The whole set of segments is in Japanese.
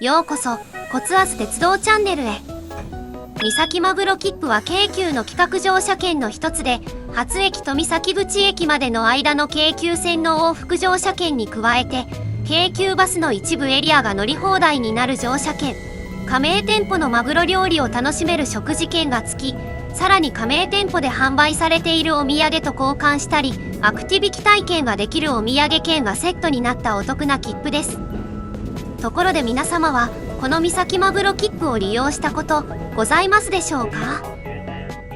ようこそ骨圧鉄道チャンネルへ。三崎マグロ切符は京急の企画乗車券の一つで、初駅と三崎口駅までの間の京急線の往復乗車券に加えて、京急バスの一部エリアが乗り放題になる乗車券、加盟店舗のマグロ料理を楽しめる食事券が付き、さらに加盟店舗で販売されているお土産と交換したり、アクティビティ体験ができるお土産券がセットになったお得な切符です。ところで皆様はこの三崎マグロ切符を利用したことございますでしょうか？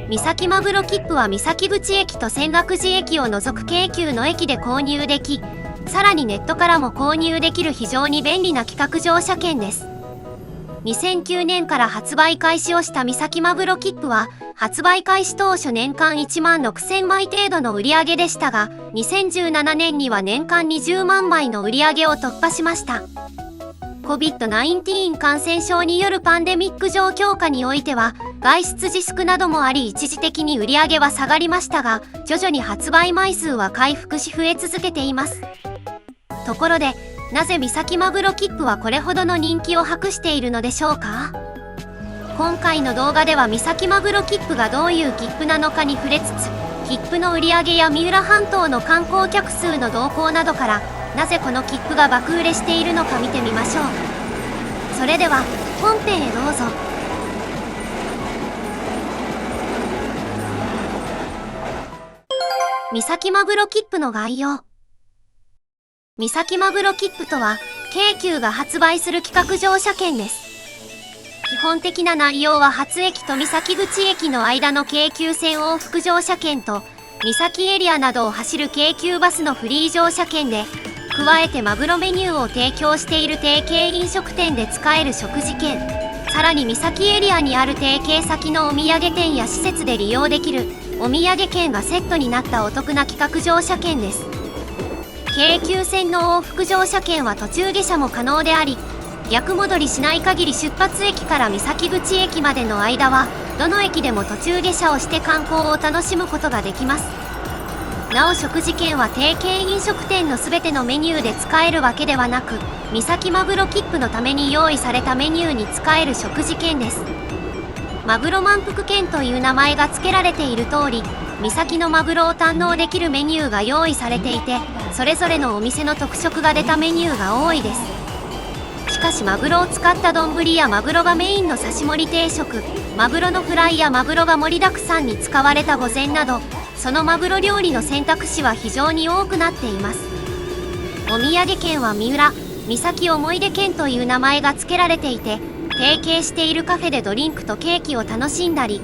三崎マグロ切符は三崎口駅と泉岳寺駅を除く京急の駅で購入でき、さらにネットからも購入できる非常に便利な企画乗車券です。2009年から発売開始をした三崎マグロ切符は、発売開始当初年間1万6000枚程度の売り上げでしたが、2017年には年間20万枚の売り上げを突破しました。COVID-19 感染症によるパンデミック状況下においては、外出自粛などもあり一時的に売り上げは下がりましたが、徐々に発売枚数は回復し増え続けています。ところで、なぜ三崎マグロ切符はこれほどの人気を博しているのでしょうか？今回の動画では三崎マグロ切符がどういう切符なのかに触れつつ、切符の売り上げや三浦半島の観光客数の動向などから、なぜこの切符が爆売れしているのか見てみましょう。それでは本編へどうぞ。三崎マグロ切符の概要。三崎マグロ切符とは京急が発売する企画乗車券です。基本的な内容は初駅と三崎口駅の間の京急線往復乗車券と三崎エリアなどを走る京急バスのフリー乗車券で、加えてマグロメニューを提供している提携飲食店で使える食事券、さらに三崎エリアにある提携先のお土産店や施設で利用できるお土産券がセットになったお得な企画乗車券です。京急線の往復乗車券は途中下車も可能であり、逆戻りしない限り出発駅から三崎口駅までの間はどの駅でも途中下車をして観光を楽しむことができます。なお食事券は提携飲食店の全てのメニューで使えるわけではなく、三崎マグロ切符のために用意されたメニューに使える食事券です。マグロ満腹券という名前が付けられている通り、三崎のマグロを堪能できるメニューが用意されていて、それぞれのお店の特色が出たメニューが多いです。しかしマグロを使った丼やマグロがメインの刺し盛り定食、マグロのフライやマグロが盛りだくさんに使われた御膳など、そのマグロ料理の選択肢は非常に多くなっています。お土産券は三浦、三崎思い出券という名前が付けられていて、提携しているカフェでドリンクとケーキを楽しんだり、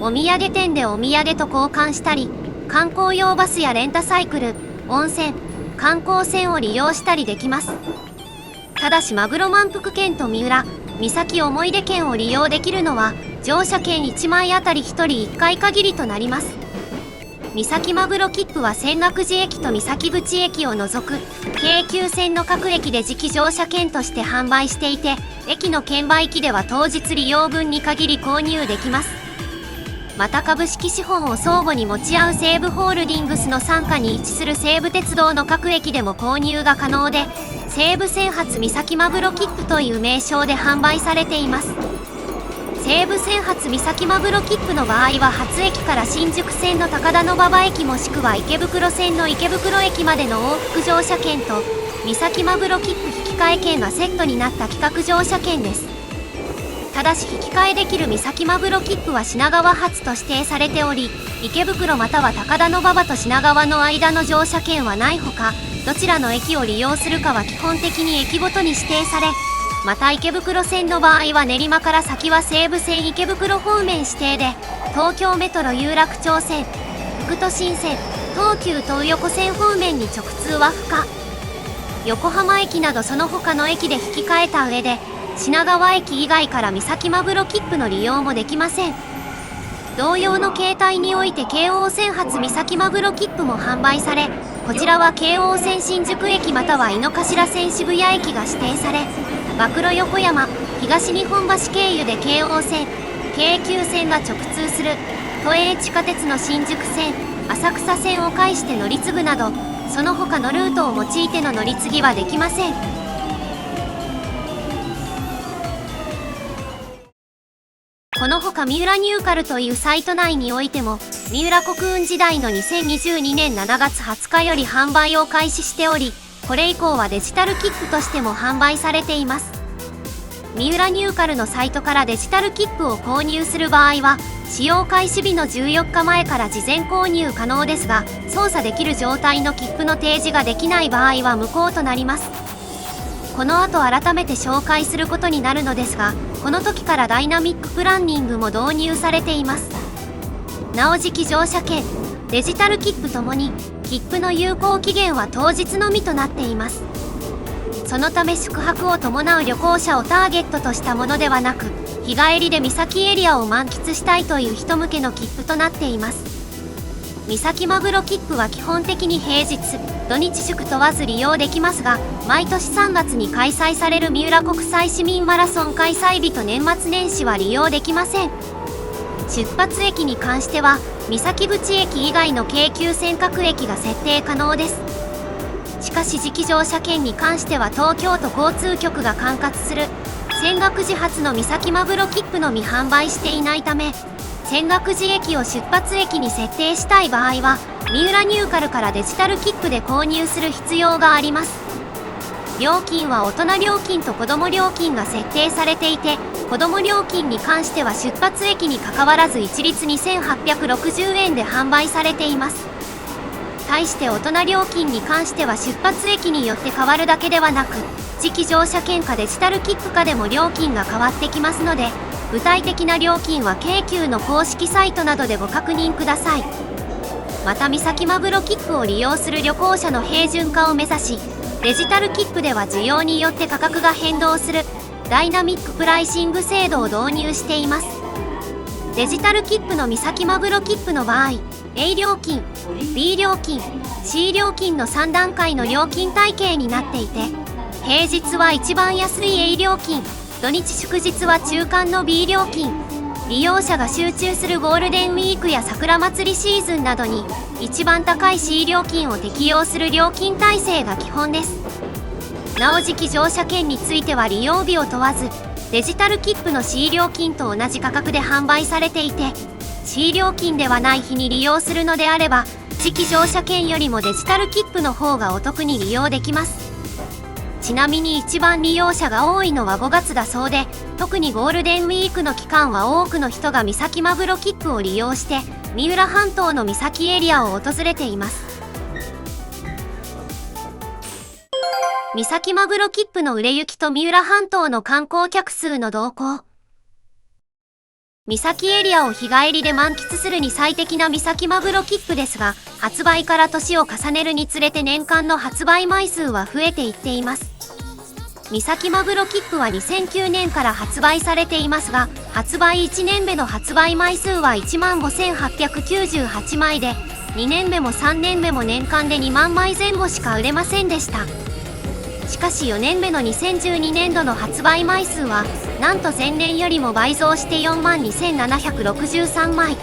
お土産店でお土産と交換したり、観光用バスやレンタサイクル、温泉、観光船を利用したりできます。ただしマグロ満腹券と三浦、三崎思い出券を利用できるのは乗車券1枚あたり1人1回限りとなります。三崎マグロ切符は泉岳寺駅と三崎口駅を除く京急線の各駅で磁気乗車券として販売していて、駅の券売機では当日利用分に限り購入できます。また株式資本を相互に持ち合う西武ホールディングスの傘下に位置する西武鉄道の各駅でも購入が可能で、西武線発三崎マグロ切符という名称で販売されています。西武線発三崎マグロ切符の場合は初駅から新宿線の高田馬場駅もしくは池袋線の池袋駅までの往復乗車券と三崎マグロ切符引換券がセットになった企画乗車券です。ただし引き換えできる三崎マグロ切符は品川発と指定されており、池袋または高田馬場と品川の間の乗車券はないほか、どちらの駅を利用するかは基本的に駅ごとに指定され、また池袋線の場合は練馬から先は西武線池袋方面指定で、東京メトロ有楽町線、副都心線、東急東横線方面に直通は不可。横浜駅などその他の駅で引き換えた上で、品川駅以外から三崎マグロ切符の利用もできません。同様の形態において京王線発三崎マグロ切符も販売され、こちらは京王線新宿駅または井の頭線渋谷駅が指定され、暴露横山、東日本橋経由で京王線、京急線が直通する都営地下鉄の新宿線、浅草線を介して乗り継ぐなど、その他のルートを用いての乗り継ぎはできません。このほか三浦ニューカルというサイト内においても、三浦国運時代の2022年7月20日より販売を開始しており、これ以降はデジタル切符としても販売されています。三浦ニューカルのサイトからデジタル切符を購入する場合は、使用開始日の14日前から事前購入可能ですが、操作できる状態の切符の提示ができない場合は無効となります。この後改めて紹介することになるのですが、この時からダイナミックプランニングも導入されています。なおじき乗車券、デジタル切符ともに、切符の有効期限は当日のみとなっています。そのため宿泊を伴う旅行者をターゲットとしたものではなく、日帰りで三崎エリアを満喫したいという人向けの切符となっています。三崎マグロ切符は基本的に平日、土日祝問わず利用できますが、毎年3月に開催される三浦国際市民マラソン開催日と年末年始は利用できません。出発駅に関しては、三崎口駅以外の京急線各駅が設定可能です。しかし磁気乗車券に関しては東京都交通局が管轄する泉岳寺発の三崎マグロ切符のみ販売していないため、泉岳寺駅を出発駅に設定したい場合は、三浦ニューカルからデジタル切符で購入する必要があります。料金は大人料金と子ども料金が設定されていて、子ども料金に関しては出発駅にかかわらず一律2860円で販売されています。対して大人料金に関しては出発駅によって変わるだけではなく、磁気乗車券かデジタル切符かでも料金が変わってきますので、具体的な料金は京急の公式サイトなどでご確認ください。また三崎マグロ切符を利用する旅行者の平準化を目指し、デジタル切符では需要によって価格が変動するダイナミックプライシング制度を導入しています。デジタル切符の三崎マグロ切符の場合、A 料金、B 料金、C 料金の3段階の料金体系になっていて、平日は一番安い A 料金、土日祝日は中間の B 料金、利用者が集中するゴールデンウィークや桜祭りシーズンなどに一番高い C 料金を適用する料金体制が基本です。なお磁気乗車券については利用日を問わず、デジタル切符の C 料金と同じ価格で販売されていて、C 料金ではない日に利用するのであれば、磁気乗車券よりもデジタル切符の方がお得に利用できます。ちなみに一番利用者が多いのは5月だそうで、特にゴールデンウィークの期間は多くの人が三崎マグロ切符を利用して、三浦半島の三崎エリアを訪れています。三崎マグロ切符の売れ行きと三浦半島の観光客数の動向。三崎エリアを日帰りで満喫するに最適な三崎マグロ切符ですが、発売から年を重ねるにつれて年間の発売枚数は増えていっています。三崎マグロ切符は2009年から発売されていますが、発売1年目の発売枚数は15,898枚で、2年目も3年目も年間で2万枚前後しか売れませんでした。しかし4年目の2012年度の発売枚数は、なんと前年よりも倍増して42,763枚。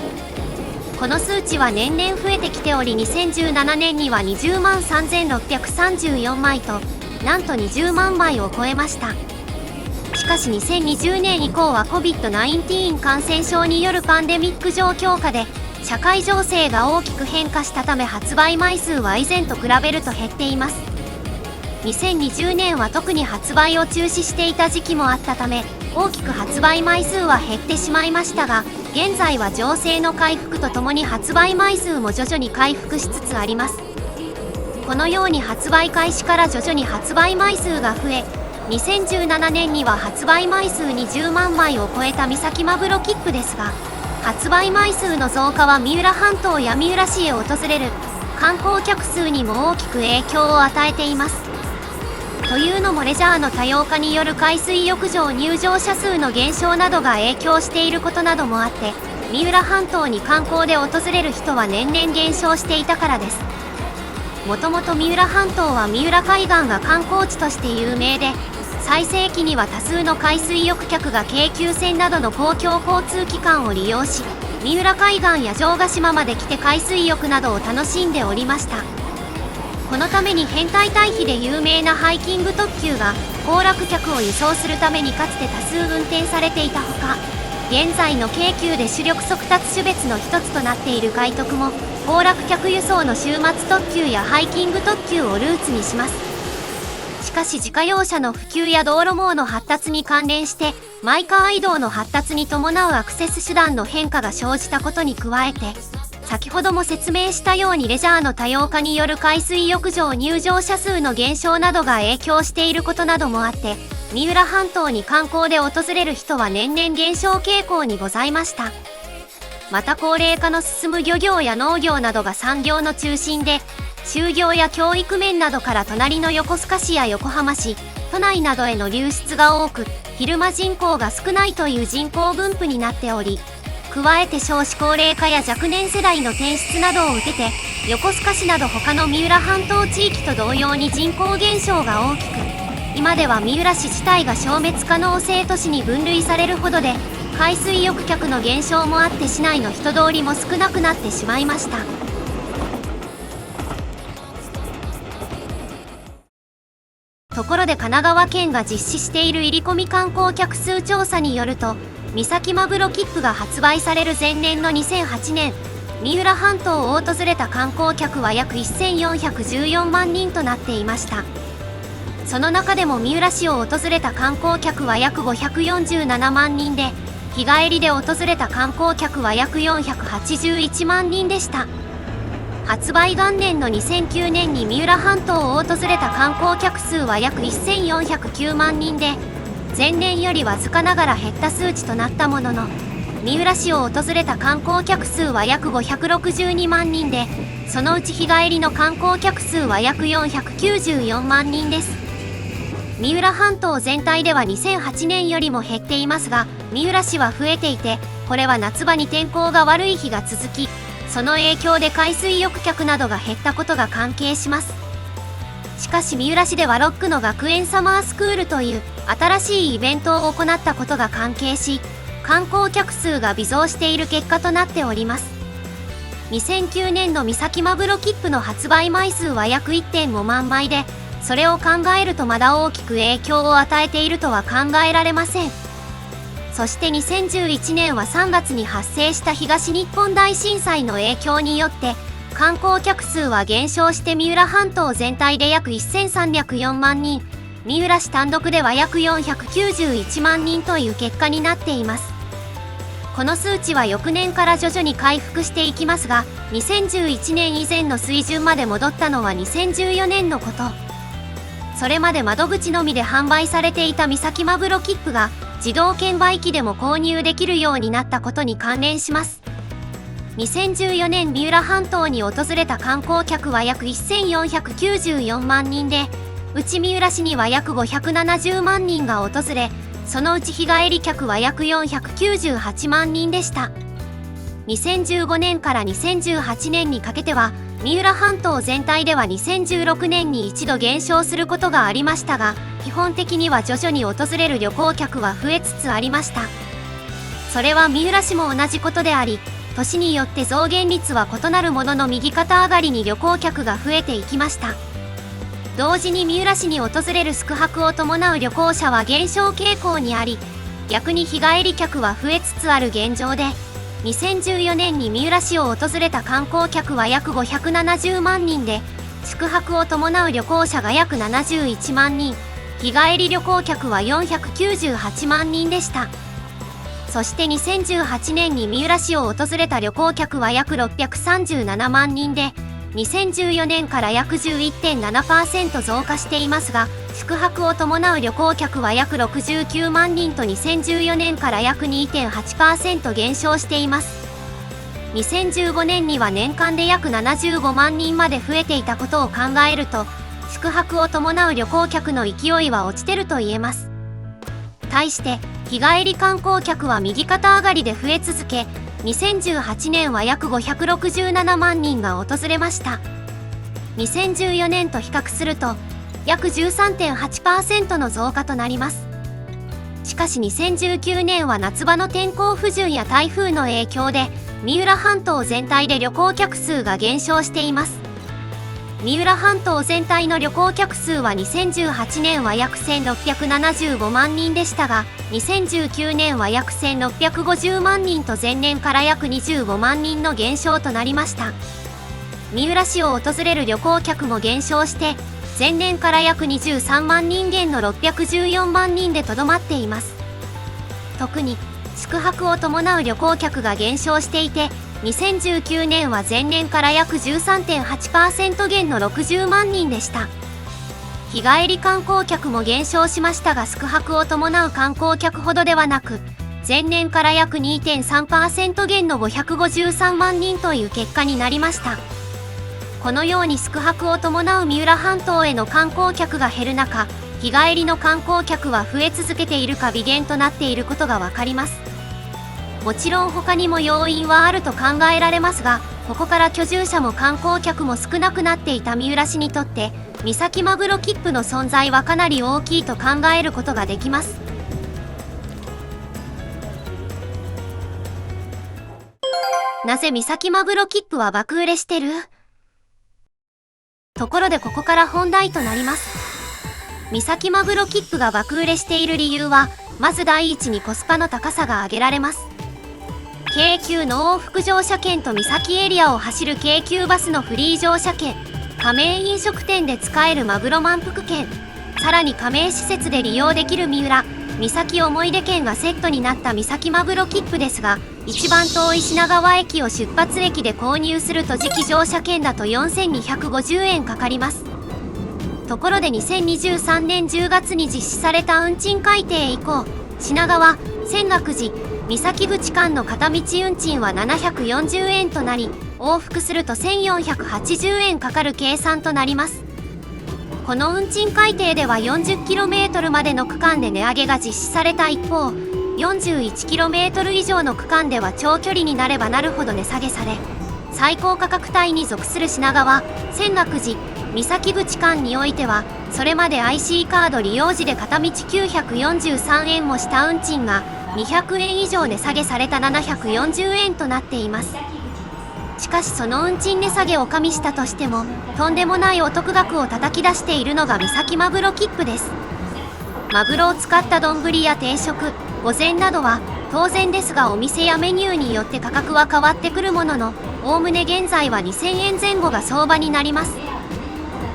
この数値は年々増えてきており、2017年には203,634枚と、なんと20万枚を超えました。しかし2020年以降は COVID-19 感染症によるパンデミック状況下で、社会情勢が大きく変化したため発売枚数は以前と比べると減っています。2020年は特に発売を中止していた時期もあったため、大きく発売枚数は減ってしまいましたが、現在は情勢の回復とともに発売枚数も徐々に回復しつつあります。このように発売開始から徐々に発売枚数が増え、2017年には発売枚数20万枚を超えた三崎マグロ切符ですが、発売枚数の増加は三浦半島や三浦市へ訪れる観光客数にも大きく影響を与えています。というのもレジャーの多様化による海水浴場入場者数の減少などが影響していることなどもあって、三浦半島に観光で訪れる人は年々減少していたからです。もともと三浦半島は三浦海岸が観光地として有名で、最盛期には多数の海水浴客が京急線などの公共交通機関を利用し、三浦海岸や城ヶ島まで来て海水浴などを楽しんでおりました。このために変態退避で有名なハイキング特急が行楽客を輸送するためにかつて多数運転されていたほか、現在の京急で主力速達種別の一つとなっている快特も行楽客輸送の週末特急やハイキング特急をルーツにします。しかし自家用車の普及や道路網の発達に関連してマイカー移動の発達に伴うアクセス手段の変化が生じたことに加えて、先ほども説明したようにレジャーの多様化による海水浴場入場者数の減少などが影響していることなどもあって、三浦半島に観光で訪れる人は年々減少傾向にございました。また高齢化の進む漁業や農業などが産業の中心で、就業や教育面などから隣の横須賀市や横浜市、都内などへの流出が多く、昼間人口が少ないという人口分布になっており、加えて少子高齢化や若年世代の転出などを受けて、横須賀市など他の三浦半島地域と同様に人口減少が大きく、今では三浦市自体が消滅可能性都市に分類されるほどで、海水浴客の減少もあって市内の人通りも少なくなってしまいました。ところで神奈川県が実施している入り込み観光客数調査によると、三崎マグロ切符が発売される前年の2008年、三浦半島を訪れた観光客は約1414万人となっていました。その中でも三浦市を訪れた観光客は約547万人で、日帰りで訪れた観光客は約481万人でした。発売元年の2009年に三浦半島を訪れた観光客数は約1409万人で、前年よりわずかながら減った数値となったものの、三浦市を訪れた観光客数は約562万人で、そのうち日帰りの観光客数は約494万人です。三浦半島全体では2008年よりも減っていますが、三浦市は増えていて、これは夏場に天候が悪い日が続き、その影響で海水浴客などが減ったことが関係します。しかし三浦市ではロックの学園サマースクールという新しいイベントを行ったことが関係し、観光客数が微増している結果となっております。2009年の三崎マグロ切符の発売枚数は約 1.5 万枚で、それを考えるとまだ大きく影響を与えているとは考えられません。そして2011年は3月に発生した東日本大震災の影響によって観光客数は減少して三浦半島全体で約1304万人、三浦市単独では約491万人という結果になっています。この数値は翌年から徐々に回復していきますが、2011年以前の水準まで戻ったのは2014年のこと。それまで窓口のみで販売されていた三崎マグロ切符が自動券売機でも購入できるようになったことに関連します。2014年三浦半島に訪れた観光客は約1494万人で、うち三浦市には約570万人が訪れ、そのうち日帰り客は約498万人でした。2015年から2018年にかけては、三浦半島全体では2016年に一度減少することがありましたが、基本的には徐々に訪れる旅行客は増えつつありました。それは三浦市も同じことであり、年によって増減率は異なるものの右肩上がりに旅行客が増えていきました。同時に三浦市に訪れる宿泊を伴う旅行者は減少傾向にあり、逆に日帰り客は増えつつある現状で、2014年に三浦市を訪れた観光客は約570万人で、宿泊を伴う旅行者が約71万人、日帰り旅行客は498万人でした。そして2018年に三浦市を訪れた旅行客は約637万人で、2014年から約 11.7% 増加していますが、宿泊を伴う旅行客は約69万人と2014年から約 2.8% 減少しています。2015年には年間で約75万人まで増えていたことを考えると、宿泊を伴う旅行客の勢いは落ちてると言えます。対して日帰り観光客は右肩上がりで増え続け、2018年は約567万人が訪れました。2014年と比較すると約 13.8% の増加となります。しかし2019年は夏場の天候不順や台風の影響で三浦半島全体で旅行客数が減少しています。三浦半島全体の旅行客数は2018年は約1675万人でしたが、2019年は約1650万人と前年から約25万人の減少となりました。三浦市を訪れる旅行客も減少して、前年から約23万人減の614万人でとどまっています。特に宿泊を伴う旅行客が減少していて、2019年は前年から約 13.8% 減の60万人でした。日帰り観光客も減少しましたが、宿泊を伴う観光客ほどではなく、前年から約 2.3% 減の553万人という結果になりました。このように宿泊を伴う三浦半島への観光客が減る中、日帰りの観光客は増え続けているか微減となっていることがわかります。もちろん他にも要因はあると考えられますが、ここから居住者も観光客も少なくなっていた三浦市にとって、三崎マグロ切符の存在はかなり大きいと考えることができます。なぜ三崎マグロ切符は爆売れしてる？ところでここから本題となります。三崎マグロ切符が爆売れしている理由は、まず第一にコスパの高さが挙げられます。京急の往復乗車券と三崎エリアを走る京急バスのフリー乗車券、加盟飲食店で使えるマグロ満腹券、さらに加盟施設で利用できる三浦・三崎思い出券がセットになった三崎マグロ切符ですが、一番遠い品川駅を出発駅で購入すると次期乗車券だと4250円かかります。ところで2023年10月に実施された運賃改定以降、品川・泉岳寺・三崎口間の片道運賃は740円となり、往復すると1480円かかる計算となります。この運賃改定では 40km までの区間で値上げが実施された一方、41km 以上の区間では長距離になればなるほど値下げされ、最高価格帯に属する品川・泉岳寺・三崎口間においては、それまで IC カード利用時で片道943円もした運賃が200円以上値下げされた740円となっています。しかしその運賃値下げを加味したとしても、とんでもないお得額を叩き出しているのが三崎マグロ切符です。マグロを使った丼や定食、御膳などは当然ですがお店やメニューによって価格は変わってくるものの、おおむね現在は2000円前後が相場になります。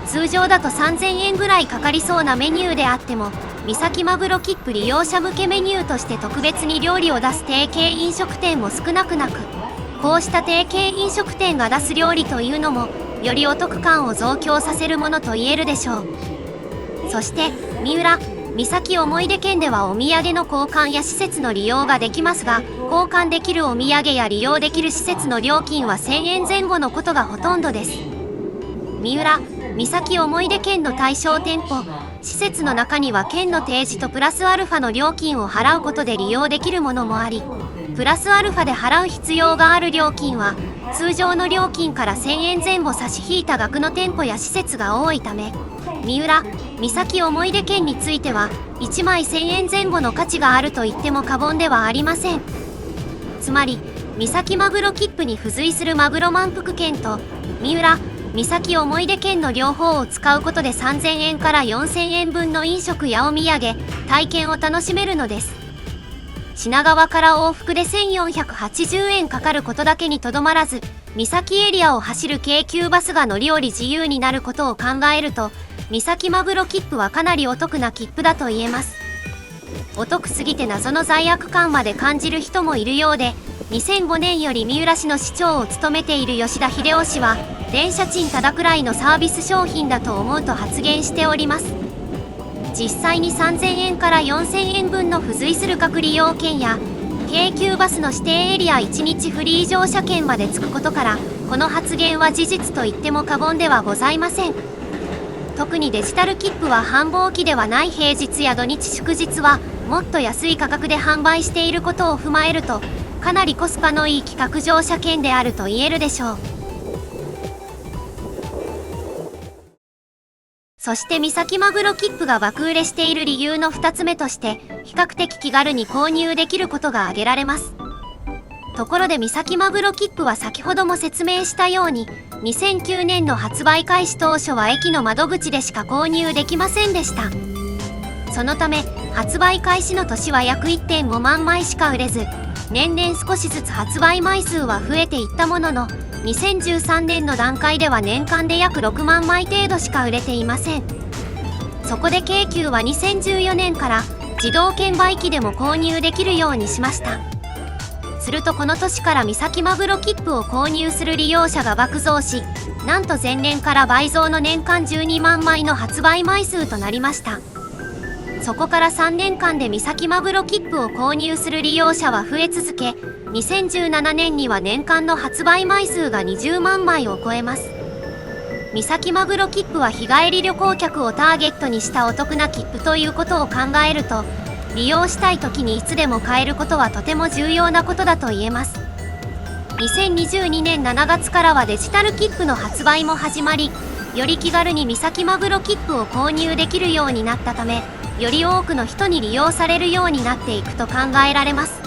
通常だと3000円ぐらいかかりそうなメニューであっても、三崎マグロ切符利用者向けメニューとして特別に料理を出す提携飲食店も少なくなく、こうした提携飲食店が出す料理というのも、よりお得感を増強させるものと言えるでしょう。そして、三浦・三崎思い出券ではお土産の交換や施設の利用ができますが、交換できるお土産や利用できる施設の料金は1000円前後のことがほとんどです。三浦・三崎思い出券の対象店舗、施設の中には券の提示とプラスアルファの料金を払うことで利用できるものもあり、プラスアルファで払う必要がある料金は通常の料金から1000円前後差し引いた額の店舗や施設が多いため、三浦・三崎思い出券については1枚1000円前後の価値があると言っても過言ではありません。つまり三崎マグロ切符に付随するマグロ満腹券と三浦・三崎思い出券の両方を使うことで3000円から4000円分の飲食やお土産、体験を楽しめるのです。品川から往復で1480円かかることだけにとどまらず、三崎エリアを走る京急バスが乗り降り自由になることを考えると、三崎マグロ切符はかなりお得な切符だと言えます。お得すぎて謎の罪悪感まで感じる人もいるようで、2005年より三浦市の市長を務めている吉田秀夫氏は、電車賃ただくらいのサービス商品だと思うと発言しております。実際に3000円から4000円分の付随する各利用券や京急バスの指定エリア1日フリー乗車券までつくことから、この発言は事実と言っても過言ではございません。特にデジタル切符は繁忙期ではない平日や土日祝日はもっと安い価格で販売していることを踏まえると、かなりコスパのいい企画乗車券であると言えるでしょう。そして三崎マグロ切符が爆売れしている理由の2つ目として、比較的気軽に購入できることが挙げられます。ところで三崎マグロ切符は先ほども説明したように、2009年の発売開始当初は駅の窓口でしか購入できませんでした。そのため発売開始の年は約 1.5 万枚しか売れず、年々少しずつ発売枚数は増えていったものの、2013年の段階では年間で約6万枚程度しか売れていません。そこで京急は2014年から自動券売機でも購入できるようにしました。するとこの年から三崎マグロ切符を購入する利用者が爆増し、なんと前年から倍増の年間12万枚の発売枚数となりました。そこから3年間で三崎マグロ切符を購入する利用者は増え続け、2017年には年間の発売枚数が20万枚を超えます。三崎マグロ切符は日帰り旅行客をターゲットにしたお得な切符ということを考えると、利用したい時にいつでも買えることはとても重要なことだと言えます。2022年7月からはデジタル切符の発売も始まり、より気軽に三崎マグロ切符を購入できるようになったため、より多くの人に利用されるようになっていくと考えられます。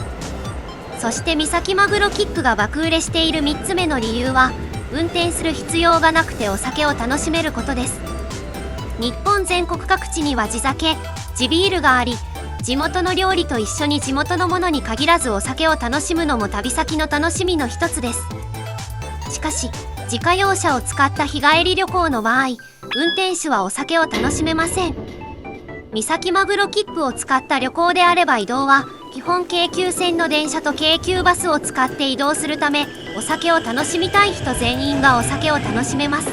そして三崎マグロ切符が爆売れしている3つ目の理由は、運転する必要がなくてお酒を楽しめることです。日本全国各地には地酒、地ビールがあり、地元の料理と一緒に地元のものに限らずお酒を楽しむのも旅先の楽しみの一つです。しかし、自家用車を使った日帰り旅行の場合、運転手はお酒を楽しめません。三崎マグロ切符を使った旅行であれば移動は、基本京急線の電車と京急バスを使って移動するため、お酒を楽しみたい人全員がお酒を楽しめます。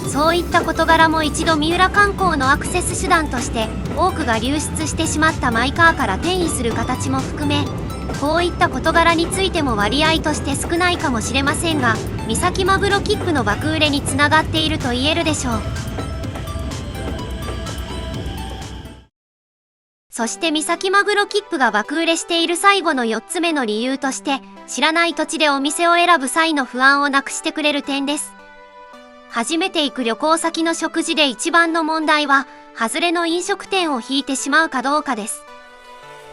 そういった事柄も一度三浦観光のアクセス手段として多くが流出してしまったマイカーから転移する形も含め、こういった事柄についても割合として少ないかもしれませんが、三崎マグロ切符の爆売れにつながっていると言えるでしょう。そして三崎マグロ切符が爆売れしている最後の4つ目の理由として、知らない土地でお店を選ぶ際の不安をなくしてくれる点です。初めて行く旅行先の食事で一番の問題は、外れの飲食店を引いてしまうかどうかです。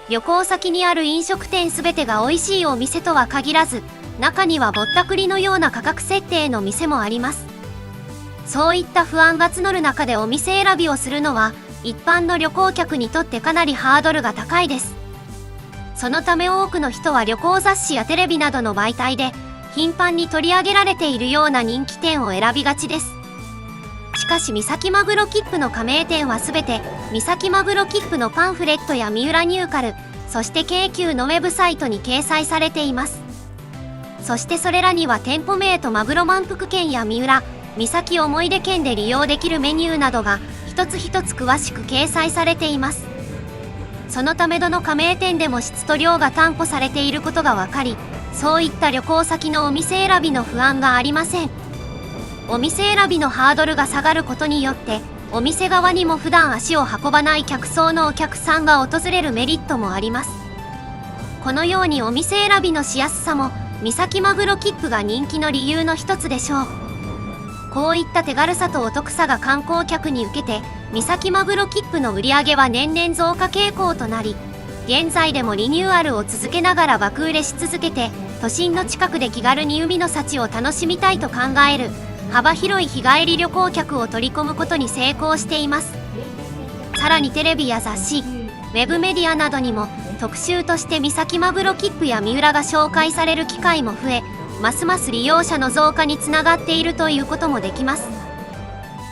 旅行先にある飲食店すべてが美味しいお店とは限らず、中にはぼったくりのような価格設定の店もあります。そういった不安が募る中でお店選びをするのは、一般の旅行客にとってかなりハードルが高いです。そのため多くの人は旅行雑誌やテレビなどの媒体で頻繁に取り上げられているような人気店を選びがちです。しかし三崎マグロ切符の加盟店はすべて三崎マグロ切符のパンフレットや三浦ニューカル、そして京急のウェブサイトに掲載されています。そしてそれらには店舗名とマグロ満腹券や三浦、三崎思い出券で利用できるメニューなどが一つ一つ詳しく掲載されています。そのためどの加盟店でも質と量が担保されていることが分かり、そういった旅行先のお店選びの不安がありません。お店選びのハードルが下がることによって、お店側にも普段足を運ばない客層のお客さんが訪れるメリットもあります。このようにお店選びのしやすさも三崎マグロ切符が人気の理由の一つでしょう。こういった手軽さとお得さが観光客に受けて、三崎マグロ切符の売り上げは年々増加傾向となり、現在でもリニューアルを続けながら爆売れし続けて、都心の近くで気軽に海の幸を楽しみたいと考える幅広い日帰り旅行客を取り込むことに成功しています。さらにテレビや雑誌、ウェブメディアなどにも特集として三崎マグロ切符や三浦が紹介される機会も増え、ますます利用者の増加につながっているということもできます。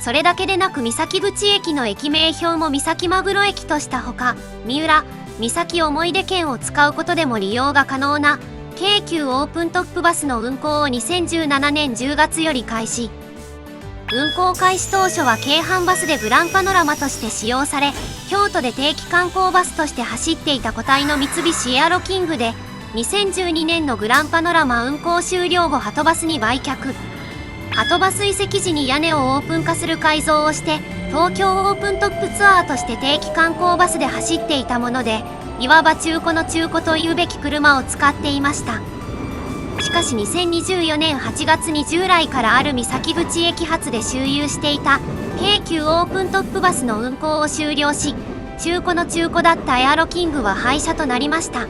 それだけでなく三崎口駅の駅名標も三崎マグロ駅としたほか、三浦、三崎思い出券を使うことでも利用が可能な京急オープントップバスの運行を2017年10月より開始。運行開始当初は京阪バスでグランパノラマとして使用され、京都で定期観光バスとして走っていた固体の三菱エアロキングで、2012年のグランパノラマ運行終了後はとバスに売却。はとバス移籍時に屋根をオープン化する改造をして、東京オープントップツアーとして定期観光バスで走っていたもので、いわば中古の中古というべき車を使っていました。しかし2024年8月に従来からある三崎口駅発で周遊していた京急オープントップバスの運行を終了し、中古の中古だったエアロキングは廃車となりました。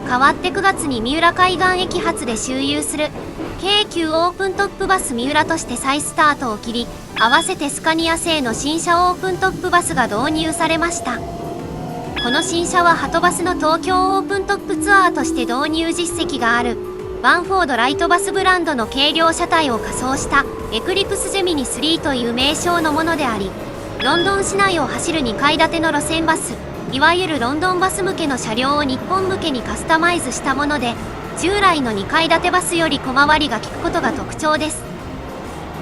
代わって9月に三浦海岸駅発で周遊する京急オープントップバス三浦として再スタートを切り、合わせてスカニア製の新車オープントップバスが導入されました。この新車ははとバスの東京オープントップツアーとして導入実績があるバンフォードライトバスブランドの軽量車体を仮装したエクリプスジェミニ3という名称のものであり、ロンドン市内を走る2階建ての路線バス、いわゆるロンドンバス向けの車両を日本向けにカスタマイズしたもので、従来の2階建てバスより小回りが利くことが特徴です。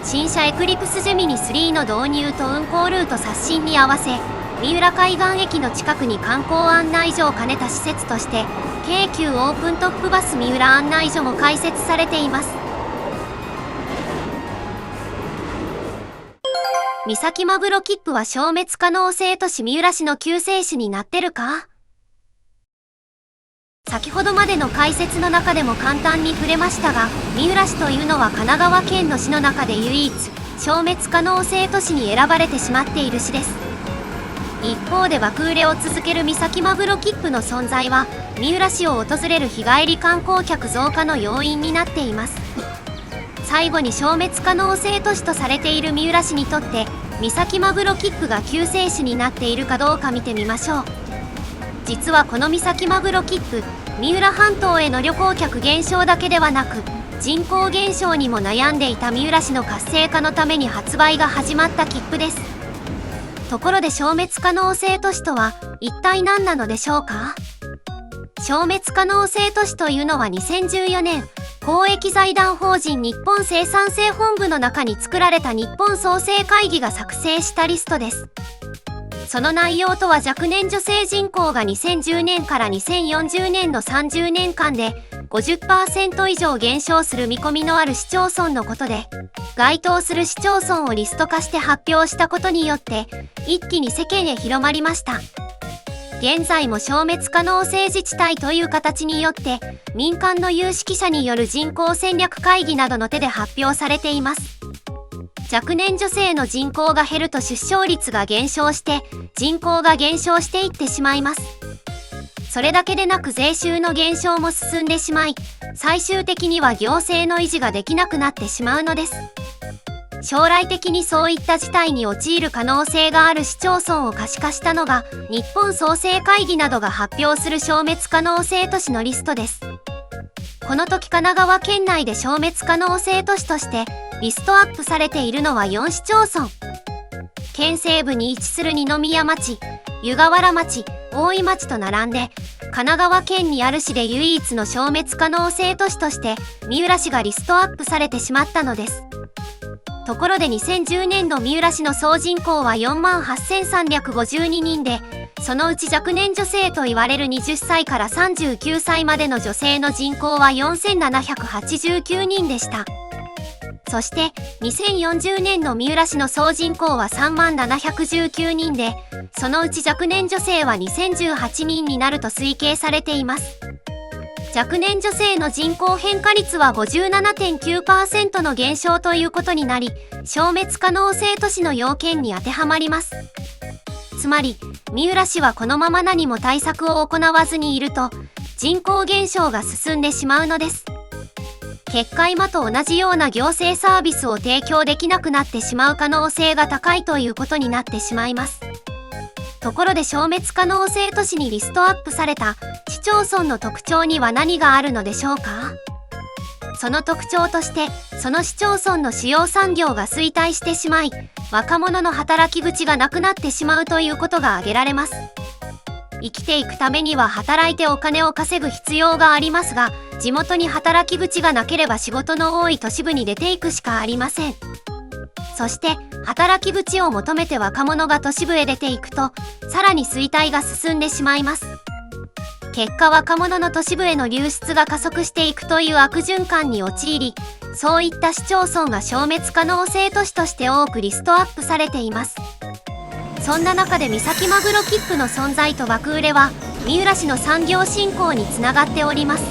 新車エクリプスジェミニ3の導入と運行ルート刷新に合わせ、三浦海岸駅の近くに観光案内所を兼ねた施設として京急オープントップバス三浦案内所も開設されています。三崎マグロ切符は消滅可能性都市三浦市の救世主になってるか？先ほどまでの解説の中でも簡単に触れましたが、三浦市というのは神奈川県の市の中で唯一消滅可能性都市に選ばれてしまっている市です。一方で爆売れを続ける三崎マグロ切符の存在は三浦市を訪れる日帰り観光客増加の要因になっています。最後に消滅可能性都市とされている三浦市にとって三崎マグロ切符が救世主になっているかどうか見てみましょう。実はこの三崎マグロ切符、三浦半島への旅行客減少だけではなく人口減少にも悩んでいた三浦市の活性化のために発売が始まった切符です。ところで消滅可能性都市とは一体何なのでしょうか？消滅可能性都市というのは2014年、公益財団法人日本生産性本部の中に作られた日本創生会議が作成したリストです。その内容とは若年女性人口が2010年から2040年の30年間で 50% 以上減少する見込みのある市町村のことで、該当する市町村をリスト化して発表したことによって一気に世間へ広まりました。現在も消滅可能性自治体という形によって民間の有識者による人口戦略会議などの手で発表されています。若年女性の人口が減ると出生率が減少して人口が減少していってしまいます。それだけでなく税収の減少も進んでしまい、最終的には行政の維持ができなくなってしまうのです。将来的にそういった事態に陥る可能性がある市町村を可視化したのが日本創生会議などが発表する消滅可能性都市のリストです。この時神奈川県内で消滅可能性都市としてリストアップされているのは4市町村。県西部に位置する二宮町、湯河原町、大井町と並んで神奈川県にある市で唯一の消滅可能性都市として三浦市がリストアップされてしまったのです。ところで2010年度三浦市の総人口は 48,352 人で、そのうち若年女性と言われる20歳から39歳までの女性の人口は 4,789 人でした。そして2040年の三浦市の総人口は 3719 人で、そのうち若年女性は2018人になると推計されています。若年女性の人口変化率は 57.9% の減少ということになり、消滅可能性都市の要件に当てはまります。つまり、三浦市はこのまま何も対策を行わずにいると、人口減少が進んでしまうのです。結果今と同じような行政サービスを提供できなくなってしまう可能性が高いということになってしまいます。ところで消滅可能性都市にリストアップされた市町村の特徴には何があるのでしょうか？その特徴として、その市町村の主要産業が衰退してしまい、若者の働き口がなくなってしまうということが挙げられます。生きていくためには働いてお金を稼ぐ必要がありますが、地元に働き口がなければ仕事の多い都市部に出ていくしかありません。そして働き口を求めて若者が都市部へ出ていくと、さらに衰退が進んでしまいます。結果若者の都市部への流出が加速していくという悪循環に陥り、そういった市町村が消滅可能性都市として多くリストアップされています。そんな中で三崎マグロ切符の存在と爆売れは三浦市の産業振興につながっております。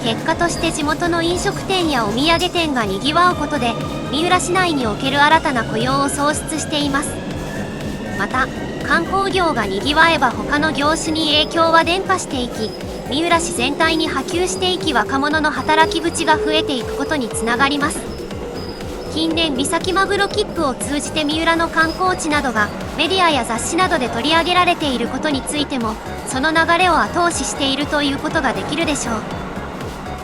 結果として地元の飲食店やお土産店がにぎわうことで三浦市内における新たな雇用を創出しています。また観光業がにぎわえば他の業種に影響は伝播していき、三浦市全体に波及していき、若者の働き口が増えていくことにつながります。近年、三崎マグロ切符を通じて三浦の観光地などがメディアや雑誌などで取り上げられていることについても、その流れを後押ししているということができるでしょう。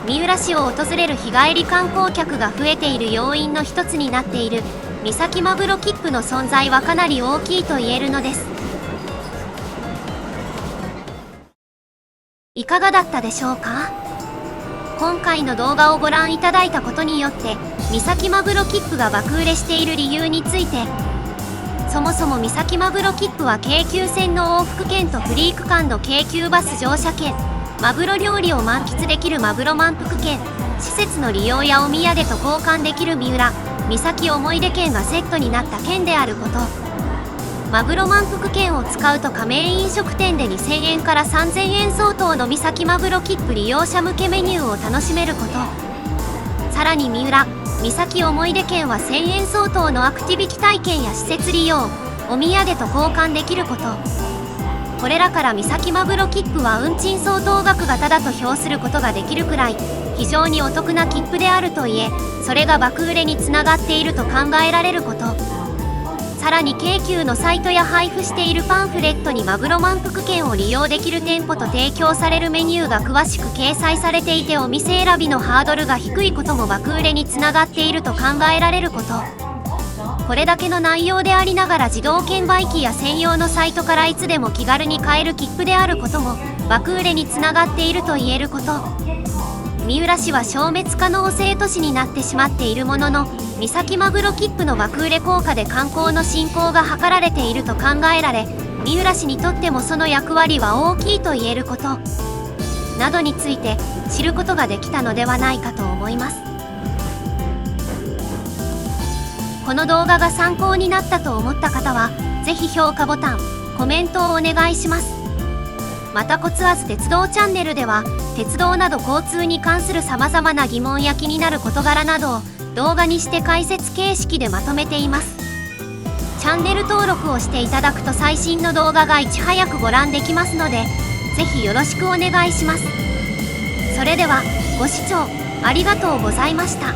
三浦市を訪れる日帰り観光客が増えている要因の一つになっている三崎マグロ切符の存在はかなり大きいと言えるのです。いかがだったでしょうか？今回の動画をご覧いただいたことによって三崎マグロ切符が爆売れしている理由について、そもそも三崎マグロ切符は京急線の往復券とフリー区間の京急バス乗車券、マグロ料理を満喫できるマグロ満腹券、施設の利用やお土産と交換できる三浦三崎思い出券がセットになった券であること。マグロ満腹券を使うと加盟飲食店で2000円から3000円相当の三崎マグロ切符利用者向けメニューを楽しめること。さらに三浦三崎思い出券は1000円相当のアクティビティ体験や施設利用、お土産と交換できること。これらから三崎マグロ切符は運賃相当額がタダと評することができるくらい非常にお得な切符であるといえ、それが爆売れにつながっていると考えられること。さらに京急のサイトや配布しているパンフレットにマグロ満腹券を利用できる店舗と提供されるメニューが詳しく掲載されていて、お店選びのハードルが低いことも爆売れにつながっていると考えられること。これだけの内容でありながら自動券売機や専用のサイトからいつでも気軽に買える切符であることも爆売れにつながっていると言えること。三浦市は消滅可能性都市になってしまっているものの、三崎マグロ切符の爆売れ効果で観光の振興が図られていると考えられ、三浦市にとってもその役割は大きいと言えることなどについて知ることができたのではないかと思います。この動画が参考になったと思った方はぜひ評価ボタン、コメントをお願いします。またコツアズ鉄道チャンネルでは鉄道など交通に関するさまざまな疑問や気になる事柄などを動画にして解説形式でまとめています。チャンネル登録をしていただくと最新の動画がいち早くご覧できますので、ぜひよろしくお願いします。それではご視聴ありがとうございました。